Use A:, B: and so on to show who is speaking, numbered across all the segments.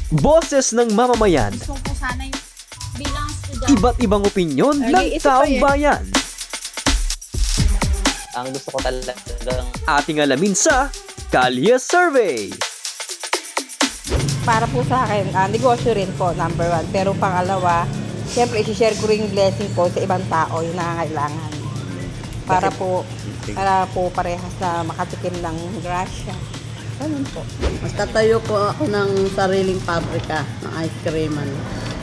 A: Boses ng mamamayan,
B: Gusto ko sana yung bilang estudyante.
A: iba't ibang opinyon ng taong bayan.
C: Ang gusto ko talagang
A: Ating alamin sa Kalye Survey.
D: Para po sa akin, negosyo rin po, number one. Pero pangalawa, siyempre, isi-share ko rin yung blessing po sa ibang tao yung nangangailangan. Para po parehas na makatikim ng grasya. Ganun po.
E: Magtatayo po ako ng sariling pabrika ng ice creaman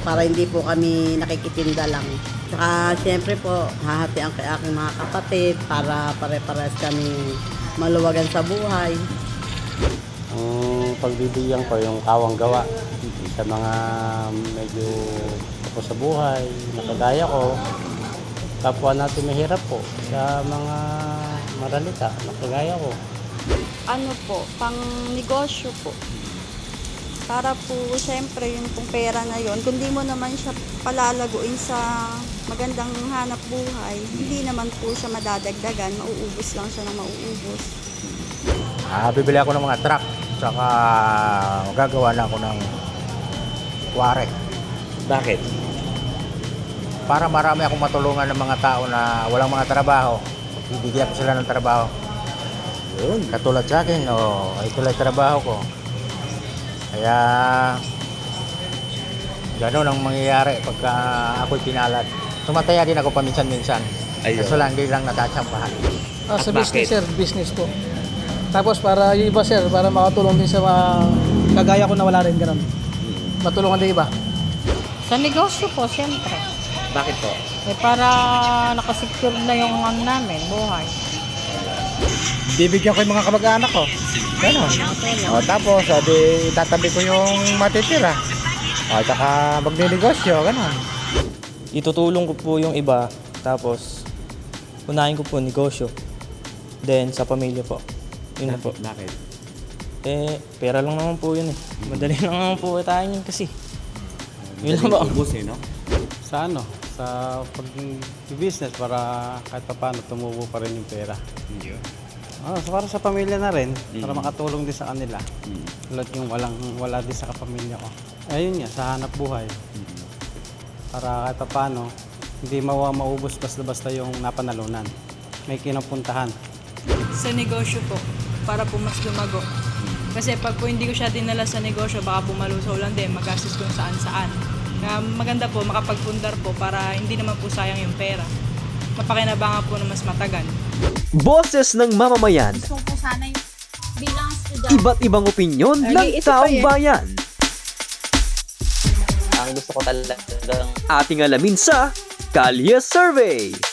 E: para hindi po kami nakikitinda lang. Saka siyempre po, hahatian kay aking mga kapatid para pare-pares kami maluwagan sa buhay.
F: Ang pagbibigyan ko yung kawang gawa sa mga medyo tapos sa buhay, nakagaya ko. Kapwa natin mahirap po sa mga maralita, nakagaya ko.
G: Ano po, pang negosyo po. Para po, syempre, yung pong pera na yon, kung di mo naman siya palalaguin sa magandang hanap buhay, hindi naman po siya madadagdagan, mauubos lang siya ng mauubos.
H: Bibili ako ng mga truck, saka magagawa na ako ng ware.
C: bakit?
H: Para marami akong matulungan ng mga tao na walang mga trabaho. Bibigyan ko sila ng trabaho. Yun, katulad sa akin, ito lang trabaho ko. Kaya, gano'n ang mangyayari pagka ako'y pinalad. Tumataya din ako paminsan-minsan.
C: Ayun.
H: Kaso lang, hindi lang natatsampahan.
I: Sa
C: At
I: business
C: bakit?
I: sir, business po. Tapos para yung iba sir, para makatulong din sa mga kagaya ko na wala rin ganun. Matulungan din iba.
J: Sa negosyo po, siyempre.
C: Bakit po?
J: Para nakasecure na yung namin, buhay.
H: Bibigyan ko yung mga kamag-anak ko. Ganon. Tapos, itatabi ko yung matitira. At saka magninegosyo, ganon.
K: Itutulong ko po yung iba, tapos unahin ko po negosyo. Then sa pamilya po. Yun na po.
C: Bakit?
K: Pera lang naman po yun eh. Madali lang naman po tayo yun kasi. Yun lang po.
C: Ubus no?
F: Sa sa pag-business para kahit pa paano tumubo pa rin yung pera. Para sa pamilya na rin, para makatulong din sa kanila. Tulad yung wala din sa kapamilya ko. Ayun nga, sa hanap buhay. Para kahit pa paano, hindi maubos basta-basta yung napanalunan. May kinapuntahan.
B: Sa negosyo po, para po mas lumago. Kasi pag po hindi ko siya dinala sa negosyo, baka bumalusaw lang din, magastos kung saan-saan. Kaya maganda po, makapagpundar po para hindi naman po sayang yung pera. Mapakinabangan po na mas matagal.
A: Boses ng mamamayan,
B: Gusto ko sana yung bilang estudyante.
A: iba't ibang opinyon ng taong bayan.
C: Ang gusto ko talagang
A: Ating alamin sa Kalye Survey.